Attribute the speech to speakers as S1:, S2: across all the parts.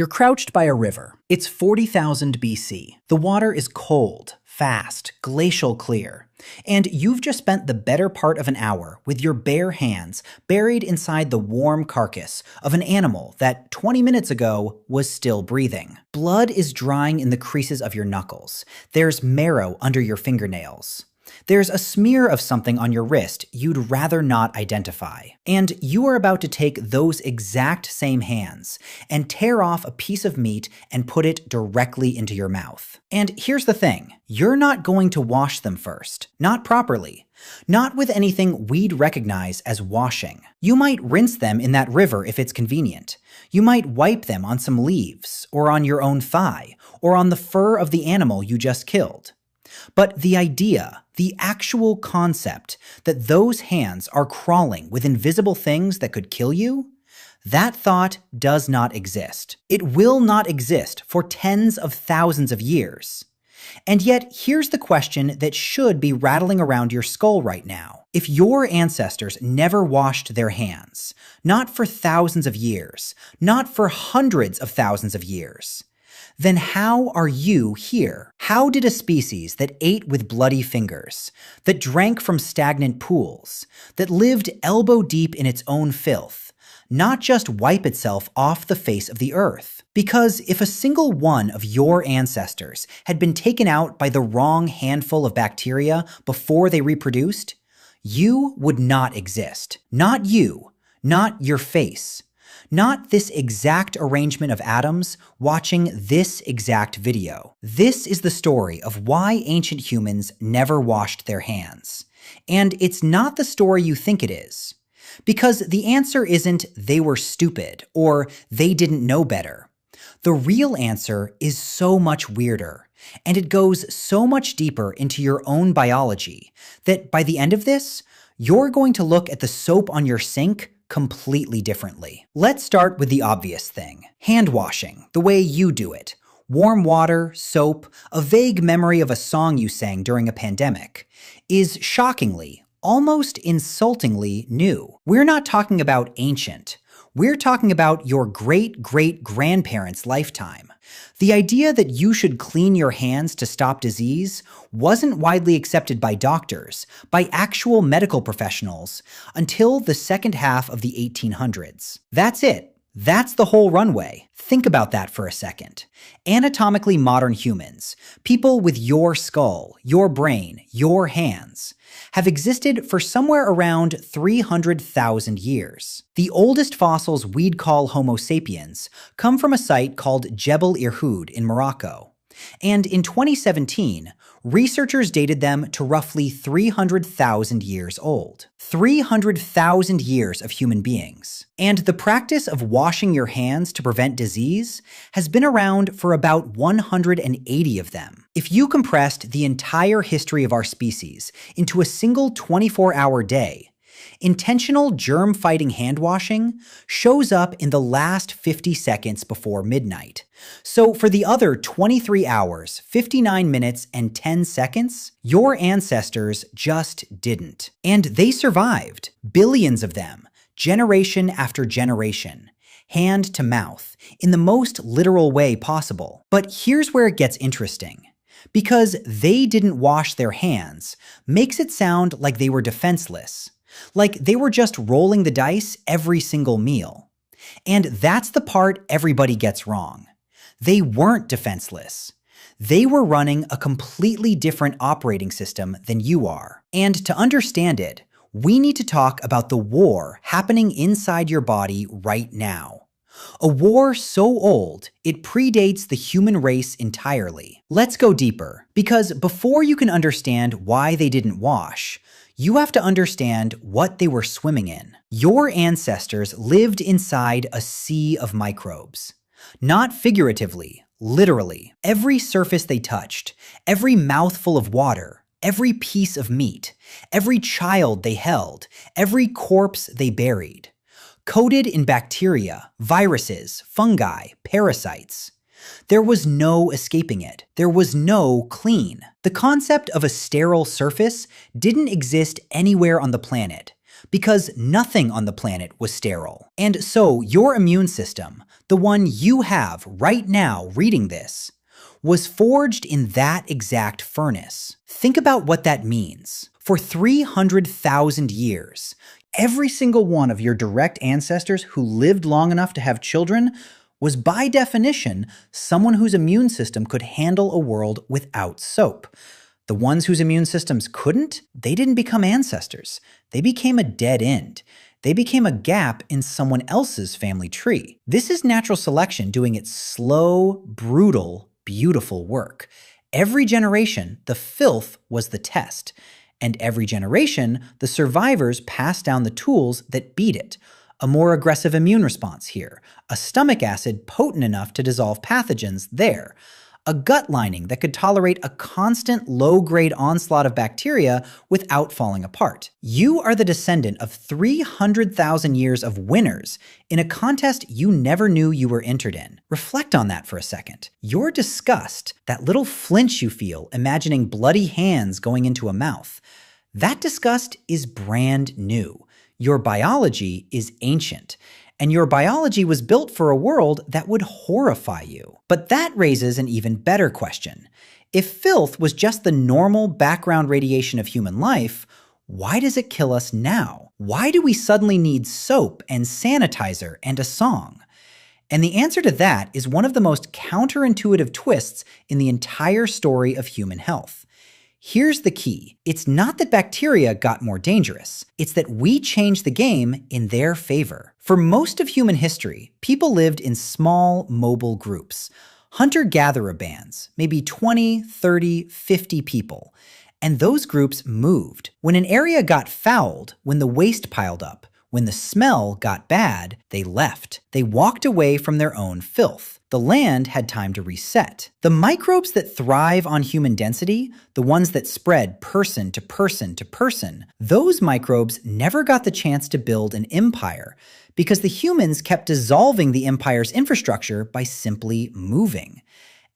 S1: You're crouched by a river. It's 40,000 BC. The water is cold, fast, glacial clear. And you've just spent the better part of an hour with your bare hands buried inside the warm carcass of an animal that 20 minutes ago was still breathing. Blood is drying in the creases of your knuckles. There's marrow under your fingernails. There's a smear of something on your wrist you'd rather not identify. And you are about to take those exact same hands and tear off a piece of meat and put it directly into your mouth. And here's the thing, you're not going to wash them first. Not properly. Not with anything we'd recognize as washing. You might rinse them in that river if it's convenient. You might wipe them on some leaves, or on your own thigh, or on the fur of the animal you just killed. But the idea, the actual concept that those hands are crawling with invisible things that could kill you, that thought does not exist. It will not exist for tens of thousands of years. And yet, here's the question that should be rattling around your skull right now. If your ancestors never washed their hands, not for thousands of years, not for hundreds of thousands of years, then how are you here? How did a species that ate with bloody fingers, that drank from stagnant pools, that lived elbow deep in its own filth, not just wipe itself off the face of the earth? Because if a single one of your ancestors had been taken out by the wrong handful of bacteria before they reproduced, you would not exist. Not you, not your face. Not this exact arrangement of atoms watching this exact video. This is the story of why ancient humans never washed their hands. And it's not the story you think it is. Because the answer isn't they were stupid or they didn't know better. The real answer is so much weirder, and it goes so much deeper into your own biology that by the end of this, you're going to look at the soap on your sink completely differently. Let's start with the obvious thing. Hand washing, the way you do it. Warm water, soap, a vague memory of a song you sang during a pandemic, is shockingly, almost insultingly new. We're not talking about ancient. We're talking about your great-great-grandparents' lifetime. The idea that you should clean your hands to stop disease wasn't widely accepted by doctors, by actual medical professionals, until the second half of the 1800s. That's it. That's the whole runway. Think about that for a second. Anatomically modern humans, people with your skull, your brain, your hands, have existed for somewhere around 300,000 years. The oldest fossils we'd call Homo sapiens come from a site called Jebel Irhoud in Morocco. And in 2017, researchers dated them to roughly 300,000 years old. 300,000 years of human beings. And the practice of washing your hands to prevent disease has been around for about 180 of them. If you compressed the entire history of our species into a single 24-hour day, intentional germ-fighting hand washing shows up in the last 50 seconds before midnight. So for the other 23 hours, 59 minutes, and 10 seconds, your ancestors just didn't. And they survived, billions of them, generation after generation, hand to mouth, in the most literal way possible. But here's where it gets interesting. Because they didn't wash their hands makes it sound like they were defenseless. Like they were just rolling the dice every single meal. And that's the part everybody gets wrong. They weren't defenseless. They were running a completely different operating system than you are. And to understand it, we need to talk about the war happening inside your body right now. A war so old, it predates the human race entirely. Let's go deeper, because before you can understand why they didn't wash, you have to understand what they were swimming in. Your ancestors lived inside a sea of microbes. Not figuratively, literally. Every surface they touched, every mouthful of water, every piece of meat, every child they held, every corpse they buried. Coated in bacteria, viruses, fungi, parasites. There was no escaping it. There was no clean. The concept of a sterile surface didn't exist anywhere on the planet, because nothing on the planet was sterile. And so your immune system, the one you have right now reading this, was forged in that exact furnace. Think about what that means. For 300,000 years, every single one of your direct ancestors who lived long enough to have children was by definition someone whose immune system could handle a world without soap. The ones whose immune systems couldn't, they didn't become ancestors. They became a dead end. They became a gap in someone else's family tree. This is natural selection doing its slow, brutal, beautiful work. Every generation, the filth was the test. And every generation, the survivors passed down the tools that beat it. A more aggressive immune response here. A stomach acid potent enough to dissolve pathogens there. A gut lining that could tolerate a constant low-grade onslaught of bacteria without falling apart. You are the descendant of 300,000 years of winners in a contest you never knew you were entered in. Reflect on that for a second. Your disgust, that little flinch you feel imagining bloody hands going into a mouth, that disgust is brand new. Your biology is ancient. And your biology was built for a world that would horrify you. But that raises an even better question. If filth was just the normal background radiation of human life, why does it kill us now? Why do we suddenly need soap and sanitizer and a song? And the answer to that is one of the most counterintuitive twists in the entire story of human health. Here's the key. It's not that bacteria got more dangerous. It's that we changed the game in their favor. For most of human history, people lived in small, mobile groups. Hunter-gatherer bands, maybe 20, 30, 50 people. And those groups moved. When an area got fouled, when the waste piled up, when the smell got bad, they left. They walked away from their own filth. The land had time to reset. The microbes that thrive on human density, the ones that spread person to person to person, those microbes never got the chance to build an empire because the humans kept dissolving the empire's infrastructure by simply moving.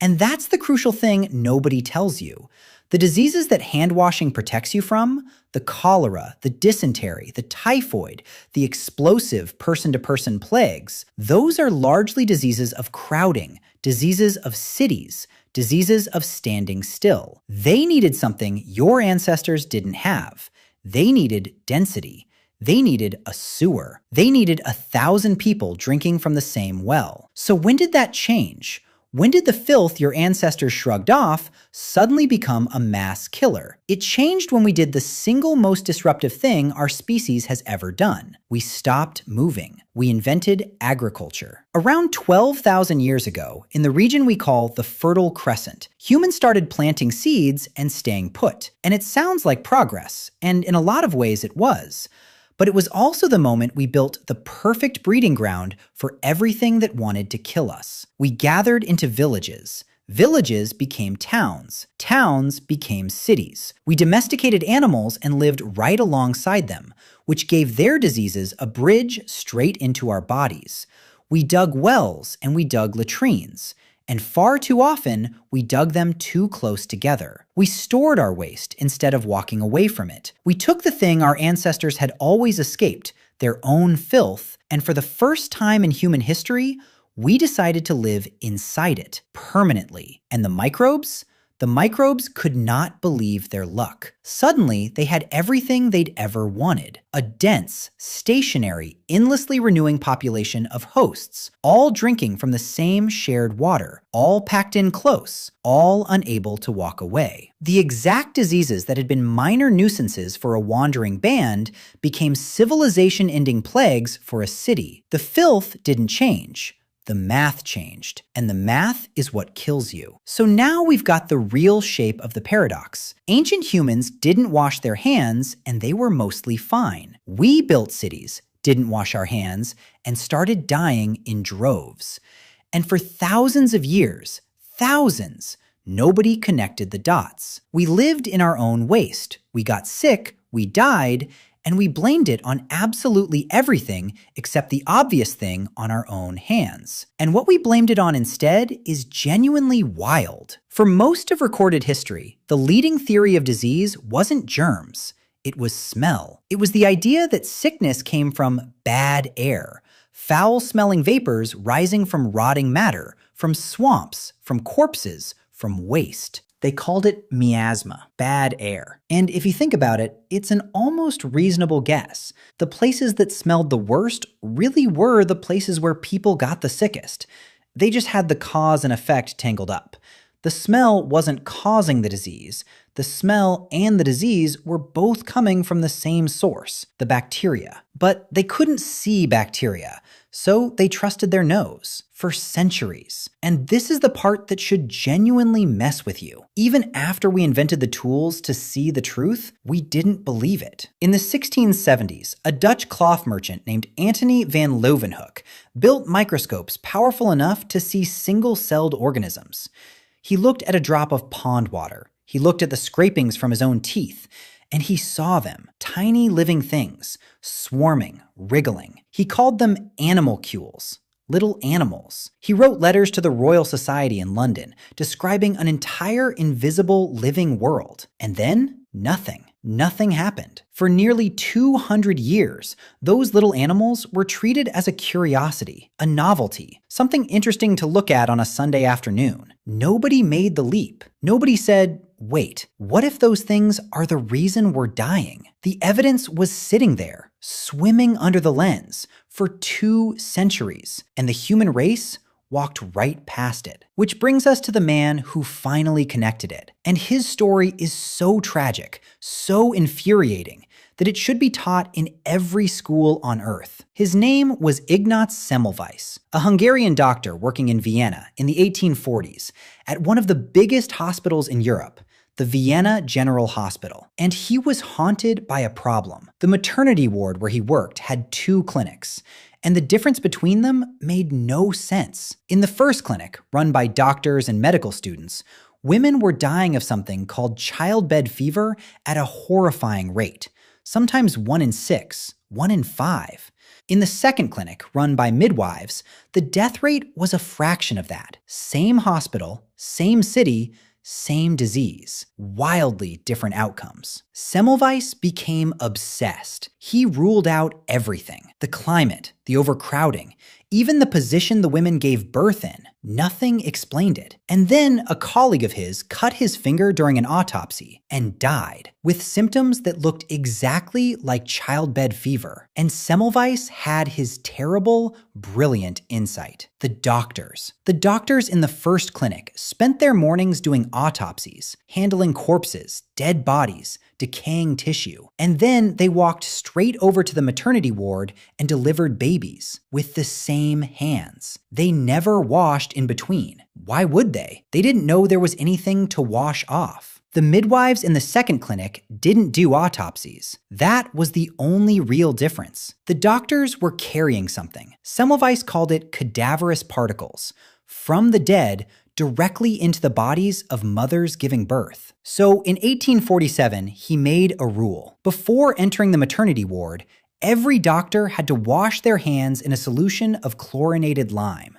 S1: And that's the crucial thing nobody tells you. The diseases that hand washing protects you from, the cholera, the dysentery, the typhoid, the explosive person-to-person plagues, those are largely diseases of crowding, diseases of cities, diseases of standing still. They needed something your ancestors didn't have. They needed density. They needed a sewer. They needed 1,000 people drinking from the same well. So when did that change? When did the filth your ancestors shrugged off suddenly become a mass killer? It changed when we did the single most disruptive thing our species has ever done. We stopped moving. We invented agriculture. Around 12,000 years ago, in the region we call the Fertile Crescent, humans started planting seeds and staying put. And it sounds like progress, and in a lot of ways it was. But it was also the moment we built the perfect breeding ground for everything that wanted to kill us. We gathered into villages. Villages became towns. Towns became cities. We domesticated animals and lived right alongside them, which gave their diseases a bridge straight into our bodies. We dug wells and we dug latrines. And far too often, we dug them too close together. We stored our waste instead of walking away from it. We took the thing our ancestors had always escaped, their own filth, and for the first time in human history, we decided to live inside it permanently. And the microbes? The microbes could not believe their luck. Suddenly, they had everything they'd ever wanted. A dense, stationary, endlessly renewing population of hosts, all drinking from the same shared water, all packed in close, all unable to walk away. The exact diseases that had been minor nuisances for a wandering band became civilization-ending plagues for a city. The filth didn't change. The math changed, and the math is what kills you. So now we've got the real shape of the paradox. Ancient humans didn't wash their hands, and they were mostly fine. We built cities, didn't wash our hands, and started dying in droves. And for thousands of years, thousands, nobody connected the dots. We lived in our own waste. We got sick, we died, and we blamed it on absolutely everything except the obvious thing on our own hands. And what we blamed it on instead is genuinely wild. For most of recorded history, the leading theory of disease wasn't germs. It was smell. It was the idea that sickness came from bad air, Foul-smelling vapors rising from rotting matter, from swamps, from corpses, from waste. They called it miasma, bad air. And if you think about it, it's an almost reasonable guess. The places that smelled the worst really were the places where people got the sickest. They just had the cause and effect tangled up. The smell wasn't causing the disease. The smell and the disease were both coming from the same source, the bacteria. But they couldn't see bacteria, so they trusted their nose for centuries. And this is the part that should genuinely mess with you. Even after we invented the tools to see the truth, we didn't believe it. In the 1670s, a Dutch cloth merchant named Antony van Leeuwenhoek built microscopes powerful enough to see single-celled organisms. He looked at a drop of pond water. He looked at the scrapings from his own teeth, and he saw them, tiny living things, swarming, wriggling. He called them animalcules, little animals. He wrote letters to the Royal Society in London, describing an entire invisible living world. And then, nothing. Nothing happened. For nearly 200 years, those little animals were treated as a curiosity, a novelty, something interesting to look at on a Sunday afternoon. Nobody made the leap. Nobody said, wait, what if those things are the reason we're dying? The evidence was sitting there, swimming under the lens, for 2 centuries, and the human race walked right past it. Which brings us to the man who finally connected it. And his story is so tragic, so infuriating, that it should be taught in every school on Earth. His name was Ignaz Semmelweis, a Hungarian doctor working in Vienna in the 1840s at one of the biggest hospitals in Europe, the Vienna General Hospital. And he was haunted by a problem. The maternity ward where he worked had 2 clinics, and the difference between them made no sense. In the first clinic, run by doctors and medical students, women were dying of something called childbed fever at a horrifying rate, sometimes 1 in 6, 1 in 5. In the second clinic, run by midwives, the death rate was a fraction of that. Same hospital, same city, same disease. Wildly different outcomes. Semmelweis became obsessed. He ruled out everything. The climate, the overcrowding, even the position the women gave birth in. Nothing explained it. And then a colleague of his cut his finger during an autopsy and died with symptoms that looked exactly like childbed fever. And Semmelweis had his terrible, brilliant insight. The doctors in the first clinic spent their mornings doing autopsies, handling corpses, dead bodies, decaying tissue. And then they walked straight over to the maternity ward and delivered babies with the same hands. They never washed in between. Why would they? They didn't know there was anything to wash off. The midwives in the second clinic didn't do autopsies. That was the only real difference. The doctors were carrying something. Semmelweis called it cadaverous particles from the dead directly into the bodies of mothers giving birth. So in 1847, he made a rule. Before entering the maternity ward, every doctor had to wash their hands in a solution of chlorinated lime.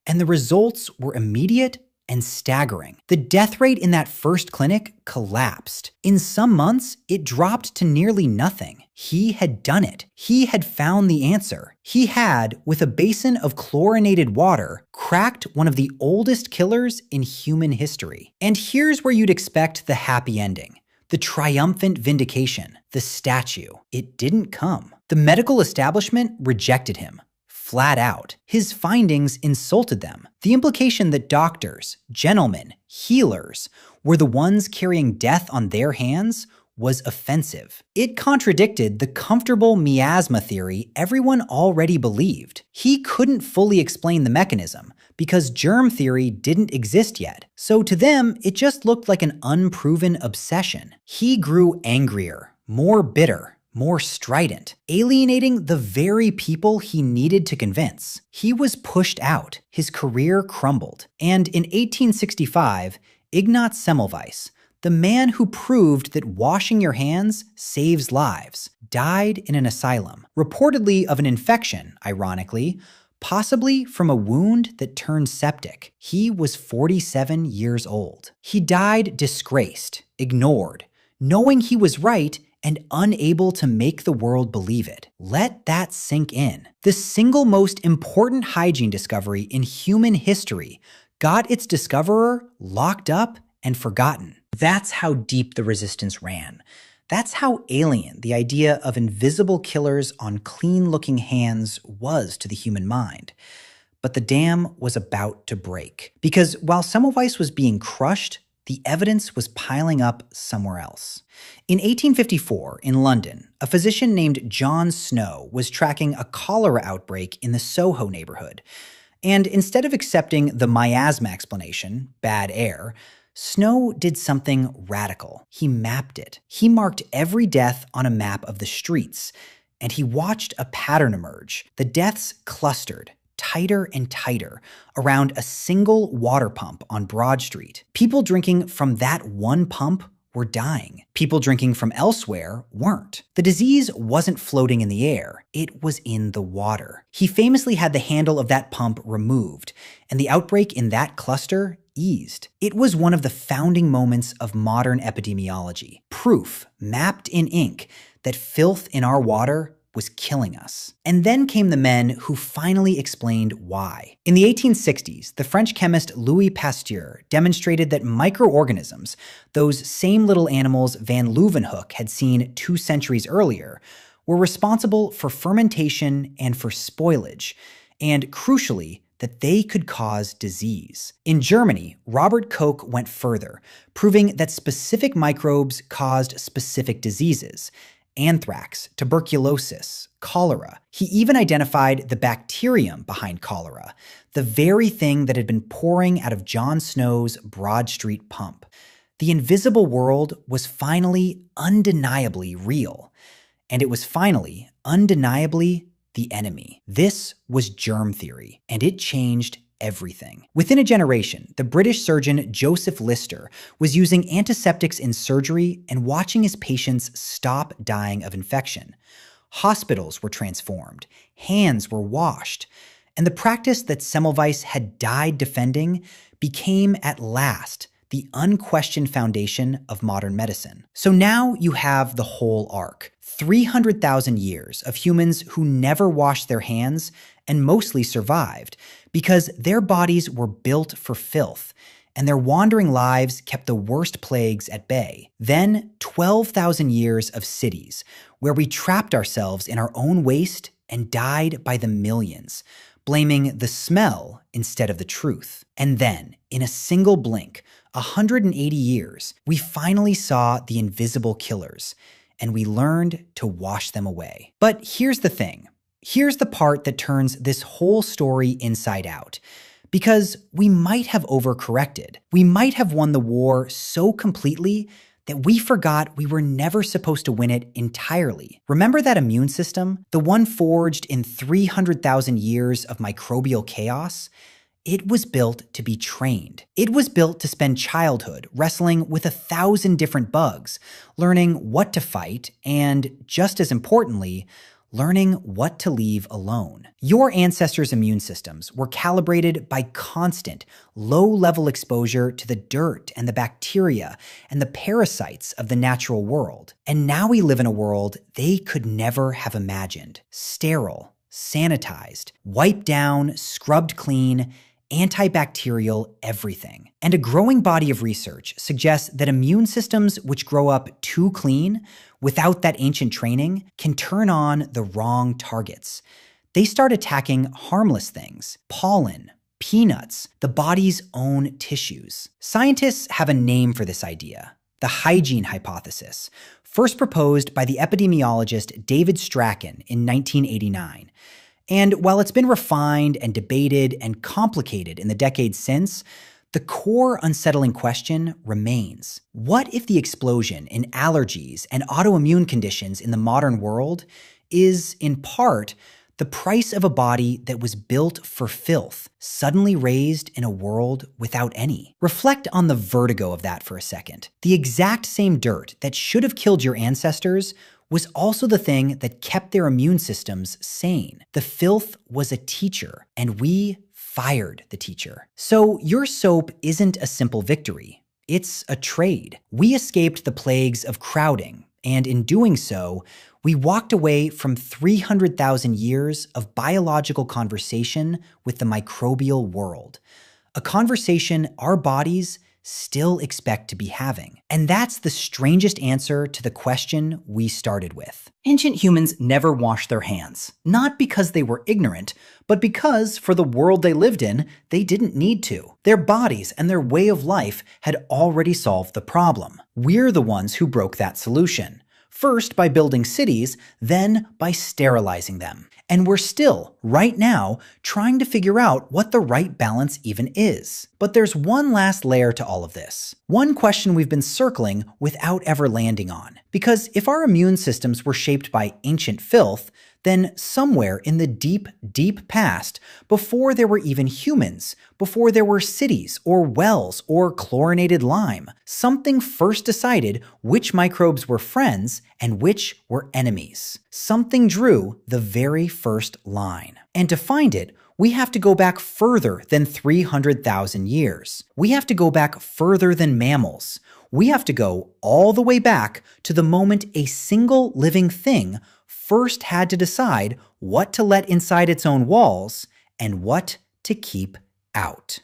S1: And the results were immediate and staggering. The death rate in that first clinic collapsed. In some months, it dropped to nearly nothing. He had done it. He had found the answer. He had, with a basin of chlorinated water, cracked one of the oldest killers in human history. And here's where you'd expect the happy ending. The triumphant vindication, the statue. It didn't come. The medical establishment rejected him. Flat out. His findings insulted them. The implication that doctors, gentlemen, healers were the ones carrying death on their hands was offensive. It contradicted the comfortable miasma theory everyone already believed. He couldn't fully explain the mechanism because germ theory didn't exist yet. So to them, it just looked like an unproven obsession. He grew angrier, more bitter, more strident, alienating the very people he needed to convince. He was pushed out. His career crumbled. And in 1865, Ignaz Semmelweis, the man who proved that washing your hands saves lives, died in an asylum, reportedly of an infection, ironically, possibly from a wound that turned septic. He was 47 years old. He died disgraced, ignored, knowing he was right and unable to make the world believe it. Let that sink in. The single most important hygiene discovery in human history got its discoverer locked up and forgotten. That's how deep the resistance ran. That's how alien the idea of invisible killers on clean-looking hands was to the human mind. But the dam was about to break. Because while Semmelweis was being crushed, the evidence was piling up somewhere else. In 1854, in London, a physician named John Snow was tracking a cholera outbreak in the Soho neighborhood. And instead of accepting the miasma explanation, bad air, Snow did something radical. He mapped it. He marked every death on a map of the streets, and he watched a pattern emerge. The deaths clustered, tighter and tighter, around a single water pump on Broad Street. People drinking from that one pump were dying. People drinking from elsewhere weren't. The disease wasn't floating in the air, it was in the water. He famously had the handle of that pump removed, and the outbreak in that cluster eased. It was one of the founding moments of modern epidemiology. Proof, mapped in ink, that filth in our water was killing us. And then came the men who finally explained why. In the 1860s, the French chemist Louis Pasteur demonstrated that microorganisms, those same little animals Van Leeuwenhoek had seen 2 centuries earlier, were responsible for fermentation and for spoilage, and crucially, that they could cause disease. In Germany, Robert Koch went further, proving that specific microbes caused specific diseases: anthrax, tuberculosis, cholera. He even identified the bacterium behind cholera, the very thing that had been pouring out of John Snow's Broad Street pump. The invisible world was finally undeniably real, and it was finally undeniably the enemy. This was germ theory, and it changed everything. Within a generation, the British surgeon Joseph Lister was using antiseptics in surgery and watching his patients stop dying of infection. Hospitals were transformed, hands were washed, and the practice that Semmelweis had died defending became at last the unquestioned foundation of modern medicine. So now you have the whole arc. 300,000 years of humans who never washed their hands and mostly survived because their bodies were built for filth, and their wandering lives kept the worst plagues at bay. Then 12,000 years of cities, where we trapped ourselves in our own waste and died by the millions, blaming the smell instead of the truth. And then, in a single blink, 180 years, we finally saw the invisible killers, and we learned to wash them away. But here's the thing. Here's the part that turns this whole story inside out. Because we might have overcorrected. We might have won the war so completely that we forgot we were never supposed to win it entirely. Remember that immune system? The one forged in 300,000 years of microbial chaos? It was built to be trained. It was built to spend childhood wrestling with 1,000 different bugs, learning what to fight, and, just as importantly, learning what to leave alone. Your ancestors' immune systems were calibrated by constant, low-level exposure to the dirt and the bacteria and the parasites of the natural world. And now we live in a world they could never have imagined. Sterile, sanitized, wiped down, scrubbed clean, antibacterial everything. And a growing body of research suggests that immune systems which grow up too clean, without that ancient training, can turn on the wrong targets. They start attacking harmless things: pollen, peanuts, the body's own tissues. Scientists have a name for this idea: the hygiene hypothesis, first proposed by the epidemiologist David Strachan in 1989. And while it's been refined and debated and complicated in the decades since, the core unsettling question remains. What if the explosion in allergies and autoimmune conditions in the modern world is, in part, the price of a body that was built for filth, suddenly raised in a world without any? Reflect on the vertigo of that for a second. The exact same dirt that should have killed your ancestors was also the thing that kept their immune systems sane. The filth was a teacher, and we fired the teacher. So your soap isn't a simple victory. It's a trade. We escaped the plagues of crowding, And in doing so, we walked away from 300,000 years of biological conversation with the microbial world. A conversation our bodies still expect to be having. And that's the strangest answer to the question we started with. Ancient humans never washed their hands, not because they were ignorant, but because, for the world they lived in, they didn't need to. Their bodies and their way of life had already solved the problem. We're the ones who broke that solution. First by building cities, then by sterilizing them. And we're still, right now, trying to figure out what the right balance even is. But there's one last layer to all of this. One question we've been circling without ever landing on. Because if our immune systems were shaped by ancient filth, then somewhere in the deep, deep past, before there were even humans, before there were cities or wells or chlorinated lime, something first decided which microbes were friends and which were enemies. Something drew the very first line. And to find it, we have to go back further than 300,000 years. We have to go back further than mammals. We have to go all the way back to the moment a single living thing first had to decide what to let inside its own walls and what to keep out.